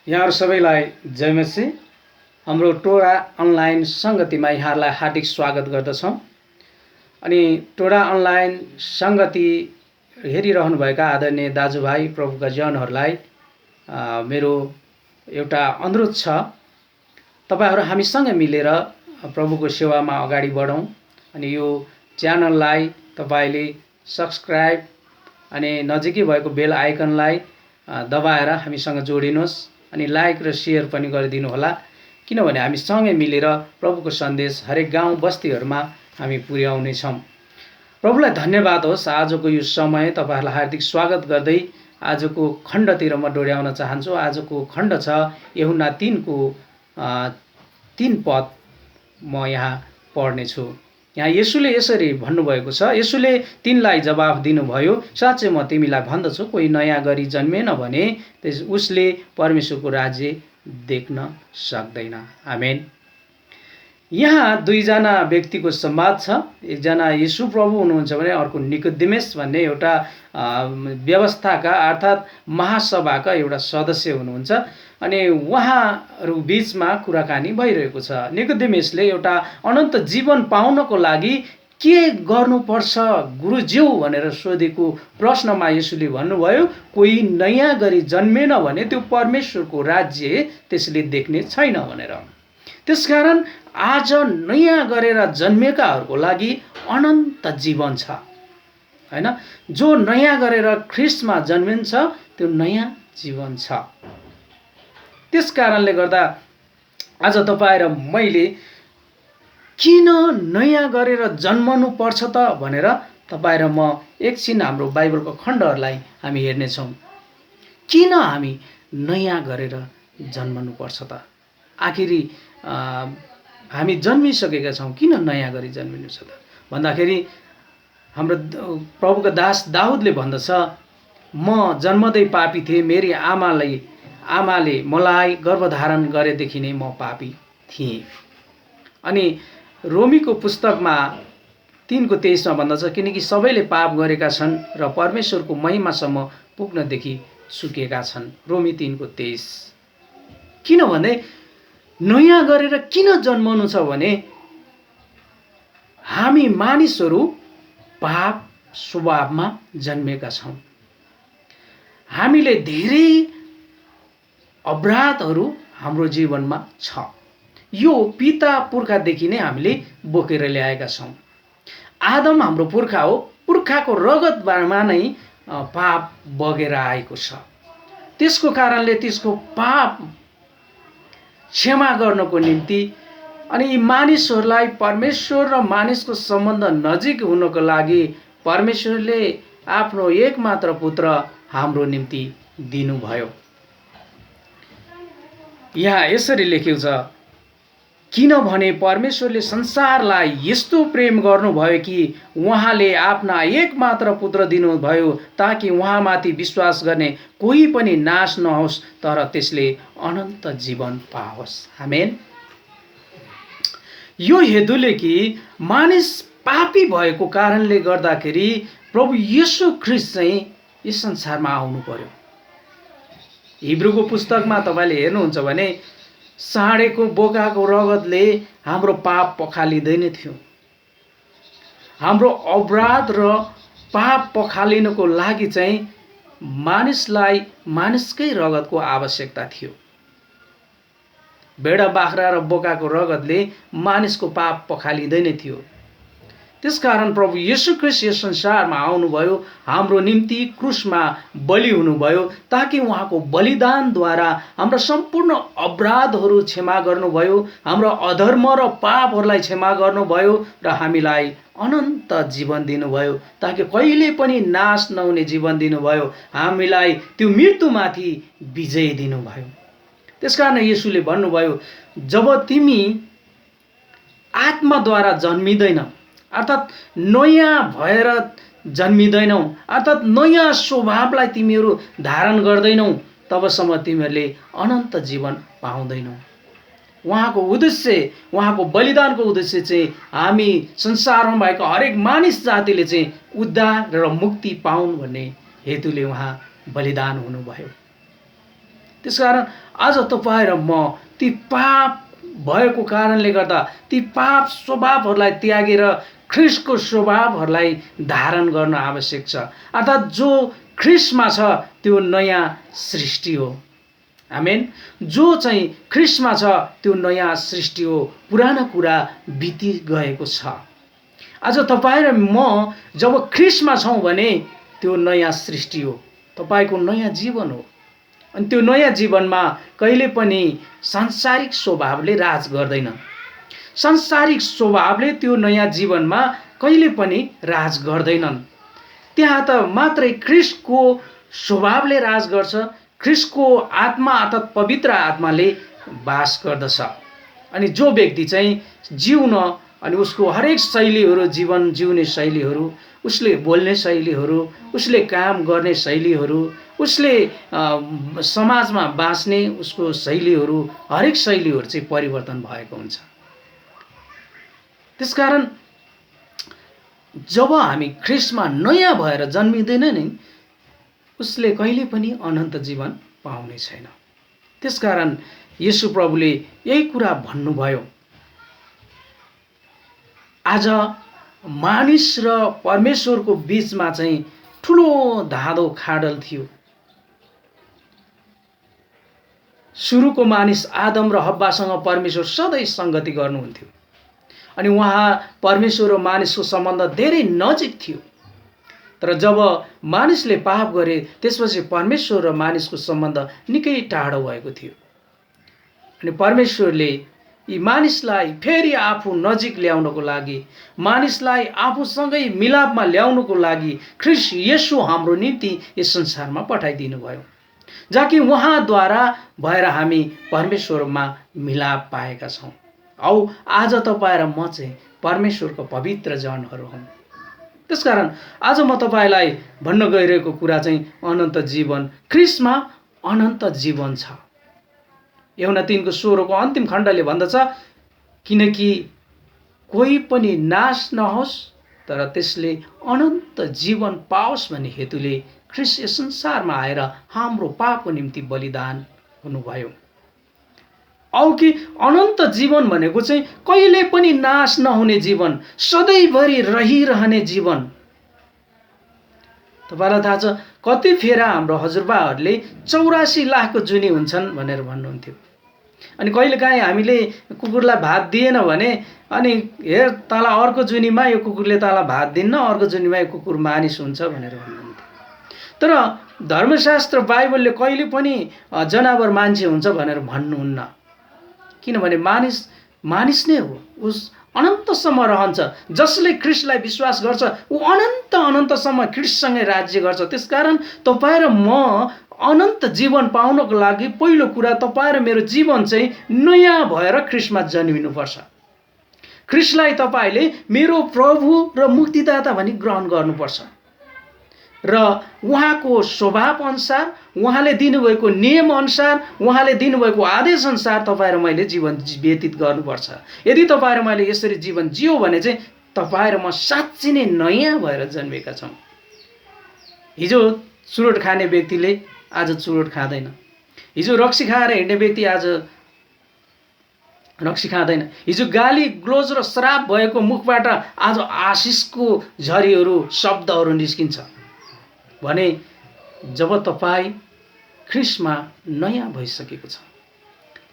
यहाँहरू सबैलाई जय मसीह। हाम्रो टोडा अनलाइन सङ्गतिमा यहाँहरूलाई हार्दिक स्वागत गर्दछौँ। अनि टोडा अनलाइन सङ्गति हेरिरहनुभएका आदरणीय दाजुभाइ प्रभुका जनहरूलाई मेरो एउटा अनुरोध छ, तपाईहरू हामीसँग मिलेर प्रभुको सेवामा अगाडि बढौँ। अनि यो च्यानललाई तपाईले सब्स्क्राइब अनि नजिकै भएको बेल आइकनलाई दबाएर हामीसँग जोडिनुहोस् अनि लाइक र सेयर पनि गरिदिनु होला, किनभने हामी सँगै मिलेर प्रभुको सन्देश हरेक गाउँ बस्तीहरूमा हामी पुर्याउनेछौँ। प्रभुलाई धन्यवाद होस्। आजको यो समय तपाईहरूलाई हार्दिक स्वागत गर्दै आजको खण्डतिर म डोर्याउन चाहन्छु। आजको खण्ड छ यूहन्ना 3को 3 पद म यहाँ पढ्नेछु। यहाँ येशूले यसरी भन्नुभएको छ, येशूले तिनलाई जवाफ दिनुभयो, साँच्चै म तिमीलाई भन्दछु, कोही नयाँ गरी जन्मेन भने उसले परमेश्वरको राज्य देख्न सक्दैन। आमेन। यहाँ दुईजना व्यक्तिको संवाद छ। एकजना येशू प्रभु हुनुहुन्छ भने अर्को निकोदेमस भन्ने एउटा व्यवस्थाका अर्थात् महासभाका एउटा सदस्य हुनुहुन्छ। अनि उहाँहरू बीचमा कुराकानी भइरहेको छ। निकोदेमसले एउटा अनन्त जीवन पाउनको लागि के गर्नुपर्छ गुरुज्यू भनेर सोधेको प्रश्नमा येशूले भन्नुभयो, कोही नयाँ गरी जन्मेन भने त्यो परमेश्वरको राज्य त्यसले देख्ने छैन भनेर। त्यसकारण आज नयाँ गरेर जन्मेकाहरूको लागि अनन्त जीवन छ, हैन? जो नयाँ गरेर ख्रिस्टमा जन्मिन्छ त्यो नयाँ जीवन छ। त्यस कारणले गर्दा आज तपाईँ र मैले किन नयाँ गरेर जन्मनु पर्छ त भनेर तपाईँ र म एकछिन हाम्रो बाइबलको खण्डहरूलाई हामी हेर्नेछौँ। किन हामी नयाँ गरेर जन्मनु पर्छ त? आखिरी हामी जन्मिसकेका छौँ, किन नयाँ गरी जन्मिनु छ त भन्दाखेरि हाम्रो प्रभुका दास दाउदले भन्दछ, म जन्मदै पापी थिएँ, मेरी आमाले मलाई गर्भधारण गरेदेखि नै म पापी थिएँ। अनि रोमीको पुस्तकमा 3:23 भन्दछ, किनकि सबैले पाप गरेका छन् र परमेश्वरको महिमासम्म पुग्नदेखि चुकेका छन्। रोमी 3:23। किनभने नयाँ गरेर किन जन्मनु छ भने हामी मानिसहरू पाप स्वभावमा जन्मेका छौँ। हामीले धेरै अपराधहरू हाम्रो जीवनमा छ। यो पिता पुर्खादेखि नै हामीले बोकेर ल्याएका छौँ। आदम हाम्रो पुर्खा हो, पुर्खाको रगतमा नै पाप बगेर आएको छ। त्यसको कारणले त्यसको पाप क्षमा गर्नको निम्ति अनि यी मानिसहरूलाई परमेश्वर र मानिसको सम्बन्ध नजिक हुनको लागि परमेश्वरले आफ्नो एकमात्र पुत्र हाम्रो निम्ति दिनुभयो। यहाँ यसरी लेखेको छ, किनभने परमेश्वरले संसारलाई यस्तो प्रेम गर्नुभयो कि उहाँले आफ्ना एकमात्र पुत्र दिनुभयो, ताकि उहाँमाथि विश्वास गर्ने कोही पनि नाश नहोस् तर त्यसले अनन्त जीवन पाओस्। आमेन। यो हेतुले कि मानिस पापी भएको कारणले गर्दाखेरि प्रभु येशू ख्रिस्ट चाहिँ यस संसारमा आउनु पर्यो। हिब्रूको पुस्तकमा तपाईँले हेर्नुहुन्छ भने साँडेको बोकाको रगतले हाम्रो पाप पखालिँदैन थियो। हाम्रो अपराध र पाप पखालिनको लागि चाहिँ मानिसलाई मानिसकै रगतको आवश्यकता थियो। भेडा बाख्रा र बोकाको रगतले मानिसको पाप पखालिँदैन थियो। त्यसकारण प्रभु येशू ख्रिस्ट यस संसारमा आउनुभयो, हाम्रो निम्ति क्रुसमा बलि हुनुभयो, ताकि उहाँको बलिदानद्वारा हाम्रो सम्पूर्ण अपराधहरू क्षमा गर्नुभयो, हाम्रो अधर्म र पापहरूलाई क्षमा गर्नुभयो र हामीलाई अनन्त जीवन दिनुभयो, ताकि कहिले पनि नाश नहुने जीवन दिनुभयो, हामीलाई त्यो मृत्युमाथि विजय दिनुभयो। त्यसकारण येशूले भन्नुभयो, जब तिमी आत्माद्वारा जन्मिँदैन अर्थात् नयाँ भएर जन्मिँदैनौ, अर्थात् नयाँ स्वभावलाई तिमीहरू धारण गर्दैनौ, तबसम्म तिमीहरूले अनन्त जीवन पाउँदैनौ। उहाँको उद्देश्य, उहाँको बलिदानको उद्देश्य चाहिँ हामी संसारमा भएको हरेक मानिस जातिले चाहिँ उद्धार र मुक्ति पाउन् भन्ने हेतुले उहाँ बलिदान हुनुभयो। त्यसकारण आज तपाईँ र म ती पाप भएको कारणले गर्दा ती पाप स्वभावहरूलाई त्यागेर ख्रिस्टको स्वभावहरूलाई धारण गर्न आवश्यक छ। अर्थात् जो ख्रिस्टमा छ त्यो नयाँ सृष्टि हो। आमेन। जो चाहिँ ख्रिस्टमा छ त्यो नयाँ सृष्टि हो, पुराना कुरा बिति गएको छ। आज तपाईँ र म जब ख्रिस्टमा छौँ भने त्यो नयाँ सृष्टि हो, तपाईँको नयाँ जीवन हो। अनि त्यो नयाँ जीवनमा कहिले पनि सांसारिक स्वभावले राज गर्दैन। सांसारिक स्वभावले त्यो नयाँ जीवनमा कहिले पनि राज गर्दैनन्। त्यहाँ त मात्रै ख्रिस्टको स्वभावले राज गर्छ। ख्रिस्टको आत्मा अर्थात् पवित्र आत्माले वास गर्दछ। अनि जो व्यक्ति चाहिँ जिउन अनि उसको हरेक शैलीहरू, जीवन जिउने शैलीहरू, उसले बोल्ने शैलीहरू, उसले काम गर्ने शैलीहरू, उसले समाजमा बाँच्ने उसको शैलीहरू, हरेक शैलीहरू चाहिँ परिवर्तन भएको हुन्छ। त्यसकारण जब हामी ख्रिस्टमा नयाँ भएर जन्मिँदैन नि उसले कहिले पनि अनन्त जीवन पाउने छैन। त्यसकारण येशू प्रभुले यही कुरा भन्नुभयो। आज मानिस र परमेश्वरको बीचमा चाहिँ ठुलो धाँधो खाडल थियो। सुरुको मानिस आदम र हव्वासँग परमेश्वर सधैँ संगति गर्नुहुन्थ्यो अनि उहाँ परमेश्वर र मानिसको सम्बन्ध धेरै नजिक थियो। तर जब मानिसले पाप गरे त्यसपछि परमेश्वर र मानिसको सम्बन्ध निकै टाढो भएको थियो। अनि परमेश्वरले यी मानिसलाई फेरि आफू नजिक ल्याउनको लागि, मानिसलाई आफूसँगै मिलापमा ल्याउनको लागि ख्रिस्ट येशू हाम्रो निम्ति यस संसारमा पठाइदिनु भयो, जहाँ उहाँद्वारा भएर हामी परमेश्वरमा मिलाप पाएका छौँ। औ आज तपाईँ र म चाहिँ परमेश्वरको पवित्र जनहरू हौँ। त्यसकारण आज म तपाईँलाई भन्न गइरहेको कुरा चाहिँ अनन्त जीवन, ख्रिस्टमा अनन्त जीवन छ। यूहन्ना 3 को 16 को अन्तिम खण्डले भन्दछ, किनकि कोही पनि नाश नहोस् तर त्यसले अनन्त जीवन पाओस् भन्ने हेतुले ख्रिस्ट यस संसारमा आएर हाम्रो पापको निम्ति बलिदान हुनुभयो। औ कि अनन्त जीवन भनेको चाहिँ कहिले पनि नाश नहुने जीवन, सधैँभरि रहिरहने जीवन। तपाईलाई थाहा छ कति फेरा हाम्रो हजुरबाहरूले 84 लाखको जुनी हुन्छन् भनेर भन्नुहुन्थ्यो। अनि कहिलेकाहीँ हामीले कुकुरलाई भात दिएन भने अनि हेर तँलाई अर्को जुनीमा यो कुकुरले तँलाई भात दिन्न, अर्को जुनीमा यो कुकुर मानिस हुन्छ भनेर भन्नुहुन्थ्यो। तर धर्मशास्त्र बाइबलले कहिले पनि जनावर मान्छे हुन्छ भनेर भन्नुहुन्न। किनभने मानिस नै हो, उस अनन्तसम्म रहन्छ। जसले ख्रिस्टलाई विश्वास गर्छ ऊ अनन्तसम्म ख्रिस्टसँगै राज्य गर्छ। त्यसकारण तपाईँ र म अनन्त जीवन पाउनको लागि पहिलो कुरा तपाईँ र मेरो जीवन चाहिँ नयाँ भएर ख्रिस्टमा जन्मिनुपर्छ। ख्रिस्टलाई तपाईले मेरो प्रभु र मुक्तिदाता भनी ग्रहण गर्नुपर्छ र उहाँको स्वभाव अनुसार, उहाँले दिनुभएको नियम अनुसार, उहाँले दिनुभएको आदेश अनुसार तपाईँ र मैले जीवन व्यतीत गर्नुपर्छ। यदि तपाईँ र मैले यसरी जीवन जियो भने चाहिँ तपाईँ र म साँच्चै नै नयाँ भएर जन्मेका छौँ। हिजो चुरोट खाने व्यक्तिले आज चुरोट खाँदैन, हिजो रक्सी खाएर हिँड्ने व्यक्ति आज रक्सी खाँदैन, हिजो गाली ग्लोज र श्राप भएको मुखबाट आज आशिषको झरीहरू, शब्दहरू निस्किन्छ भने जब तपाईँ ख्रिस्टमा नयाँ भइसकेको छ।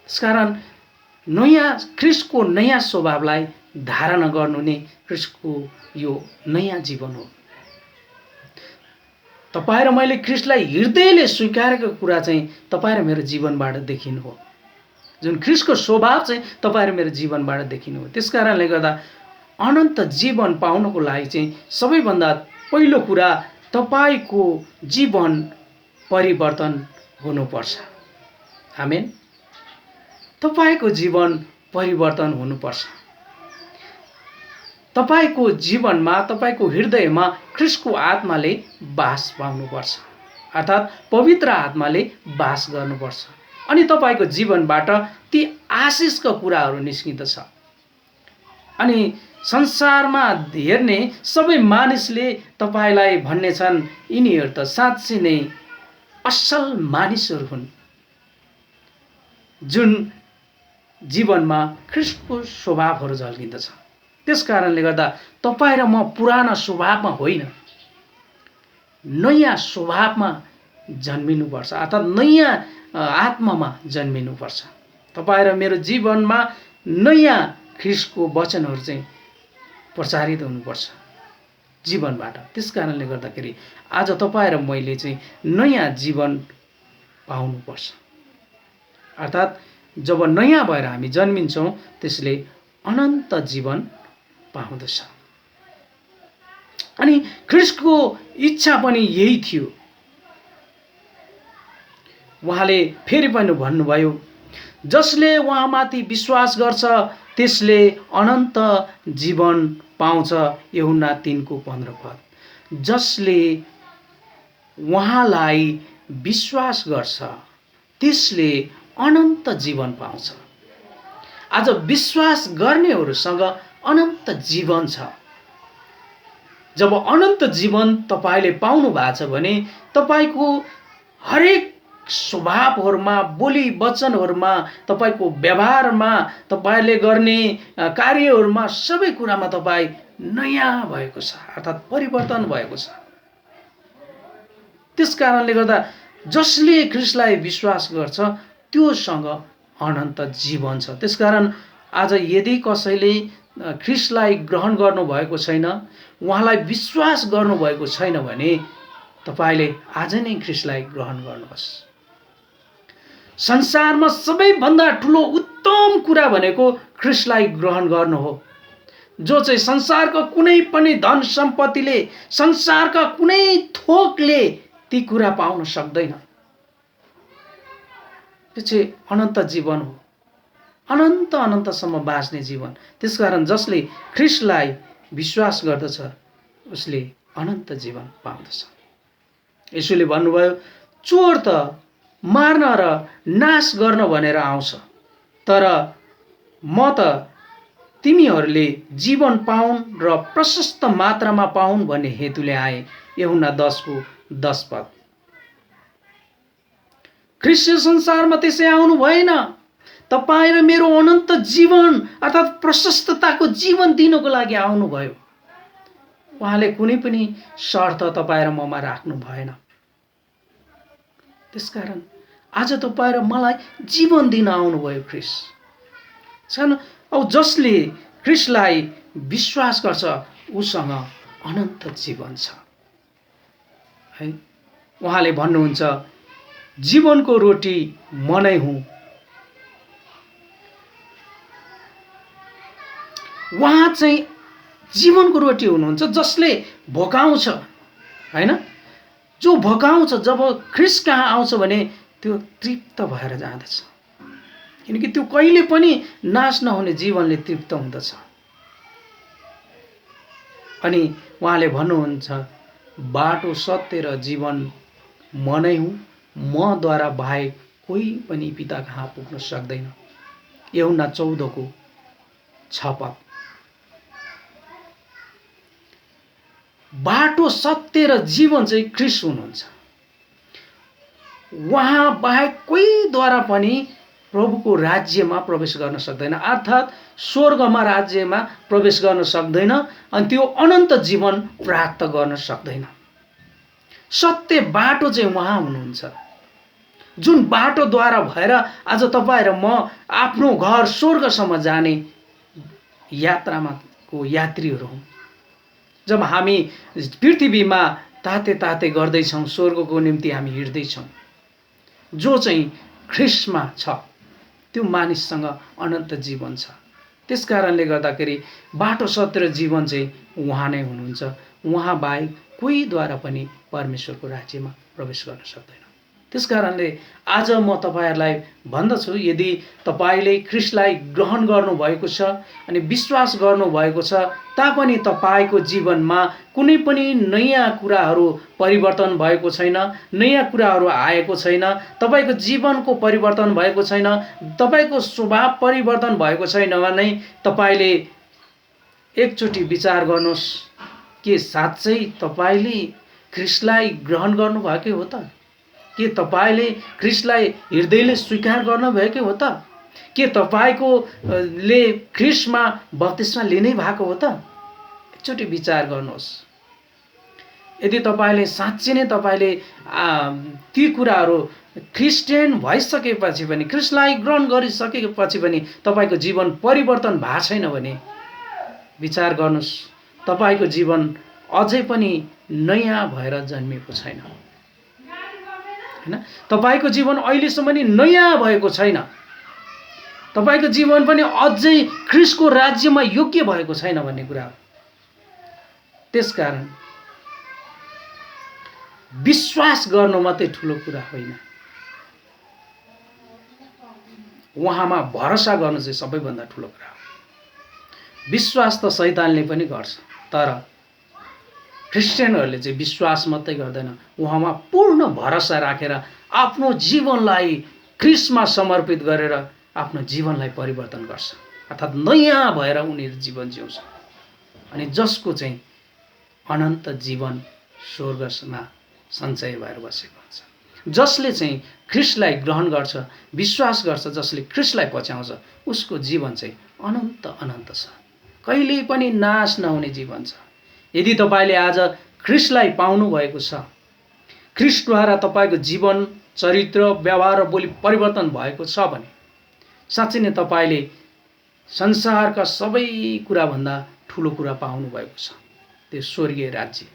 त्यसकारण नयाँ ख्रिस्टको नयाँ स्वभावलाई धारण गर्नु नै ख्रिस्टको यो नयाँ जीवन हो। तपाईँ र मैले ख्रिस्टलाई हृदयले स्वीकारेको कुरा चाहिँ तपाईँ र मेरो जीवनबाट देखिनु हो। जुन ख्रिस्टको स्वभाव चाहिँ तपाईँ र मेरो जीवनबाट देखिनु हो। त्यसकारणले गर्दा अनन्त जीवन पाउनको लागि चाहिँ सबैभन्दा पहिलो कुरा तपाईको जीवन परिवर्तन हुनुपर्छ। आमेन। तपाईको जीवन परिवर्तन हुनुपर्छ। तपाईको जीवनमा, तपाईको हृदयमा ख्रिस्टको आत्माले वास पाउनुपर्छ, अर्थात् पवित्र आत्माले वास गर्नुपर्छ। अनि तपाईको जीवनबाट ती आशिषका कुराहरू निस्किँदछ। अनि संसारमा हेर्ने सबै मानिसले तपाईलाई भन्नेछन् यिनीहरू त साँच्चै नै असल मानिसहरू हुन्, जुन जीवनमा ख्रीष्टको स्वभावहरू झल्किँदछ। त्यस कारणले गर्दा तपाईँ र म पुराना स्वभावमा होइन, नयाँ स्वभावमा जन्मिनुपर्छ, अर्थात् नयाँ आत्मामा जन्मिनुपर्छ। तपाईँ र मेरो जीवनमा नयाँ ख्रीष्टको वचनहरू चाहिँ प्रचारित हुनुपर्छ जीवनबाट। त्यस कारणले गर्दाखेरि आज तपाईँ र मैले चाहिँ नयाँ जीवन पाउनुपर्छ। अर्थात् जब नयाँ भएर हामी जन्मिन्छौँ त्यसले अनन्त जीवन पाउँदछ। अनि ख्रीष्टको इच्छा पनि यही थियो। उहाँले फेरि पनि भन्नुभयो, जसले उहाँमाथि विश्वास गर्छ त्यसले अनन्त जीवन पाउँछ। यूहन्ना 3:15। जसले उहाँलाई विश्वास गर्छ त्यसले अनन्त जीवन पाउँछ। आज विश्वास गर्नेहरूसँग अनन्त जीवन छ। जब अनन्त जीवन तपाईले पाउनु भएको छ भने तपाईको हरेक स्वभावहरुमा, बोली वचनहरुमा, तपाईको व्यवहारमा, तपाईले गर्ने कार्यहरुमा, सबै कुरामा तपाई नयाँ भएको छ, अर्थात् परिवर्तन भएको छ। त्यसकारणले गर्दा जसले ख्रीष्टलाई विश्वास गर्छ त्योसँग अनन्त जीवन छ। त्यसकारण आज यदि कसैले ख्रीष्टलाई ग्रहण गर्नुभएको छैन, उहाँलाई विश्वास गर्नुभएको छैन भने तपाईले आज नै ख्रीष्टलाई ग्रहण गर्नुहोस्। संसारमा सबैभन्दा ठूलो उत्तम कुरा भनेको ख्रीष्टलाई ग्रहण गर्नु हो। जो चाहिँ संसारको कुनै पनि धन सम्पत्तिले, संसारका कुनै थोकले ती कुरा पाउन सक्दैन। त्यो चाहिँ अनन्त जीवन हो, अनन्त अनन्तसम्म बाँच्ने जीवन। त्यसकारण जसले ख्रीष्टलाई विश्वास गर्दछ उसले अनन्त जीवन पाउँदछ। यसुले भन्नुभयो, चोर त मार्न र नाश गर्न भनेर आउँछ, तर म त तिमीहरूले जीवन पाउन् र प्रशस्त मात्रामा पाउन् भन्ने हेतुले आए। यूहन्ना 10:10। ख्रीष्ट संसारमा त्यसै आउनु भएन, तपाईँ र मेरो अनन्त जीवन अर्थात् प्रशस्तताको जीवन दिनको लागि आउनुभयो। उहाँले कुनै पनि शर्त तपाईँ र ममा राख्नु भएन। त्यसकारण आज तपाईँ र मलाई जीवन दिन आउनुभयो ख्रीष्ट। अब जसले ख्रीष्टलाई विश्वास गर्छ उसँग अनन्त जीवन छ है। उहाँले भन्नुहुन्छ, जीवनको रोटी म नै हुँ। उहाँ चाहिँ जीवनको रोटी हुनुहुन्छ, जसले भोकाउँछ हैन। जो भोकाउँछ जब ख्रीष्ट कहाँ आउँछ भने त्यो तृप्त भएर जाँदछ, किनकि त्यो कहिले पनि नाश नहुने जीवनले तृप्त हुँदछ। अनि उहाँले भन्नुहुन्छ, बाटो, सत्य र जीवन म नै हुँ, मद्वारा बाहेक कोही पनि पिता कहाँ पुग्न सक्दैन। यूहन्ना 14:6। बाटो, सत्य र जीवन चाहिँ ख्रीष्ट हुनुहुन्छ। उहाँ बाहेक कोहीद्वारा पनि प्रभुको राज्यमा प्रवेश गर्न सक्दैन, अर्थात् स्वर्गमा राज्यमा प्रवेश गर्न सक्दैन, अनि त्यो अनन्त जीवन प्राप्त गर्न सक्दैन। सत्य बाटो चाहिँ उहाँ हुनुहुन्छ, जुन बाटोद्वारा भएर आज तपाईँ र म आफ्नो घर स्वर्गसम्म जाने यात्रामा को यात्रीहरू हौँ। जब हामी पृथ्वीमा ताते ताते गर्दैछौँ, स्वर्गको निम्ति हामी हिँड्दैछौँ। जो चाहिँ ख्रीष्टमा छ त्यो मानिससँग अनन्त जीवन छ। त्यसकारणले गर्दाखेरि बाटो, सत्य र जीवन चाहिँ उहाँ नै हुनुहुन्छ। उहाँ बाहेक कोहीद्वारा पनि परमेश्वरको राज्यमा प्रवेश गर्न सक्दैन। त्यसकारणले आज म तपाईहरुलाई भन्दछु, यदि तपाईले ख्रीष्टलाई ग्रहण गर्नुभएको छ अनि विश्वास गर्नुभएको छ तापनि तपाईको जीवनमा कुनै पनि नयाँ कुराहरू परिवर्तन भएको छैन, नयाँ कुराहरू आएको छैन, तपाईको जीवनको परिवर्तन भएको छैन, तपाईको स्वभाव परिवर्तन भएको छैन भने तपाईले एकचोटि विचार गर्नुहोस्, के साँच्चै तपाईले ख्रीष्टलाई ग्रहण गर्नुभएकै हो त? के तपाईले ख्रीष्टलाई हृदयले स्वीकार गर्नुभएको हो त? के तपाईको ले ख्रीष्टमा बप्तिस्मा लिनै भएको हो त? एकचोटि विचार गर्नुहोस्। यदि तपाईले साँच्चै नै तपाईले ती कुराहरू क्रिस्चियन भइसकेपछि पनि, ख्रीष्टलाई ग्रहण गरिसकेपछि पनि तपाईको जीवन परिवर्तन भएको छैन भने विचार गर्नुहोस्, तपाईको जीवन अझै पनि नयाँ भएर जन्मिएको छैन। हैन, तपाईको जीवन अहिलेसम्म नि नयाँ भएको छैन। तपाईको जीवन पनि अझै ख्रीष्टको राज्यमा योग्य भएको छैन भन्ने कुरा हो। त्यसकारण विश्वास गर्नु मात्रै ठुलो कुरा होइन, उहाँमा भरोसा गर्नु चाहिँ सबैभन्दा ठुलो कुरा हो। विश्वास त शैतानले पनि गर्छ, तर क्रिस्चियनहरूले चाहिँ विश्वास मात्रै गर्दैन, उहाँमा पूर्ण भरोसा राखेर आफ्नो जीवनलाई ख्रीष्टमा समर्पित गरेर आफ्नो जीवनलाई परिवर्तन गर्छ, अर्थात् नयाँ भएर उनीहरू जीवन जिउँछ। अनि जसको चाहिँ अनन्त जीवन स्वर्गमा सञ्चय भएर बसेको हुन्छ। जसले चाहिँ ख्रीष्टलाई ग्रहण गर्छ, विश्वास गर्छ, जसले ख्रीष्टलाई पछ्याउँछ, उसको जीवन चाहिँ अनन्त अनन्त छ, कहिल्यै पनि नाश नहुने जीवन छ। यदि तपाईले आज ख्रीष्टलाई पाउनु भएको छ, ख्रीष्टद्वारा तपाईको जीवन, चरित्र, व्यवहार र बोली परिवर्तन भएको छ भने साँच्चै नै तपाईले संसारका सबै कुराभन्दा ठुलो कुरा पाउनु भएको छ, त्यो स्वर्गीय राज्य।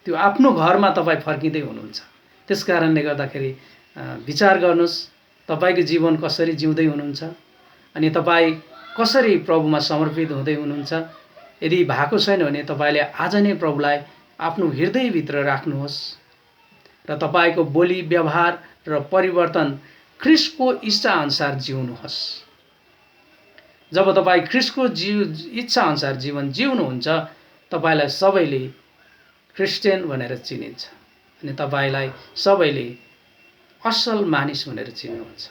त्यो आफ्नो घरमा तपाईँ फर्किँदै हुनुहुन्छ। त्यसकारणले गर्दाखेरि विचार गर्नुहोस्, तपाईँको जीवन कसरी जिउँदै हुनुहुन्छ अनि तपाईँ कसरी प्रभुमा समर्पित हुँदै हुनुहुन्छ। यदि भएको छैन भने तपाईँले आज नै प्रभुलाई आफ्नो हृदयभित्र राख्नुहोस् र तपाईँको बोली, व्यवहार र परिवर्तन ख्रीष्टको इच्छाअनुसार जिउनुहोस्। जब तपाईँ ख्रीष्टको इच्छाअनुसार जीवन जिउनुहुन्छ, तपाईँलाई सबैले क्रिस्चियन भनेर चिनिन्छ अनि तपाईलाई सबैले असल मानिस भनेर चिन्नुहुन्छ।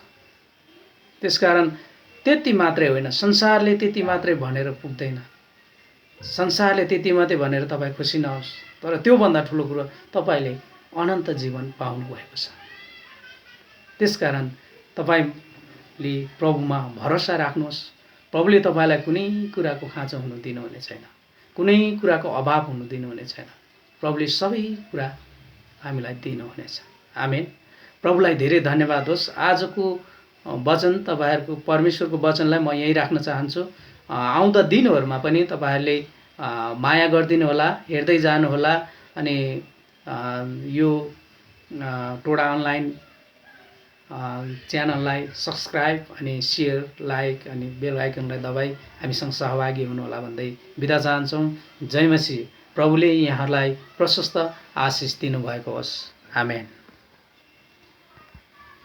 त्यसकारण त्यति मात्रै होइन, संसारले त्यति मात्रै भनेर पुग्दैन। संसारले त्यति मात्रै भनेर तपाईँ खुसी नहोस्, तर त्योभन्दा ठुलो कुरो तपाईले अनन्त जीवन पाउनु भएको छ। त्यसकारण तपाईले प्रभुमा भरोसा राख्नुहोस्। प्रभुले तपाईलाई कुनै कुराको खाँचो हुनु दिनुहुने छैन, कुनै कुराको अभाव हुनु दिनुहुने छैन। प्रभुले सबै कुरा हामीलाई दिनुहुनेछ। आमेन। प्रभुलाई धेरै धन्यवाद होस्। आजको वचन, तपाईहरुको परमेश्वरको वचनलाई म यही राख्न चाहन्छु। आउँदा दिनहरुमा पनि तपाईहरुले माया गरिदिनु होला, हेर्दै जानु होला अनि यो टोडा अनलाइन च्यानललाई सब्स्क्राइब अनि शेयर, लाइक अनि बेल आइकनलाई दबाई हामीसँग सहभागी हुनु होला भन्दै बिदा चाहन्छौँ। जय मसीह। प्रभुले यहाँलाई प्रशस्त आशिष दिनुभएको होस्। आमेन।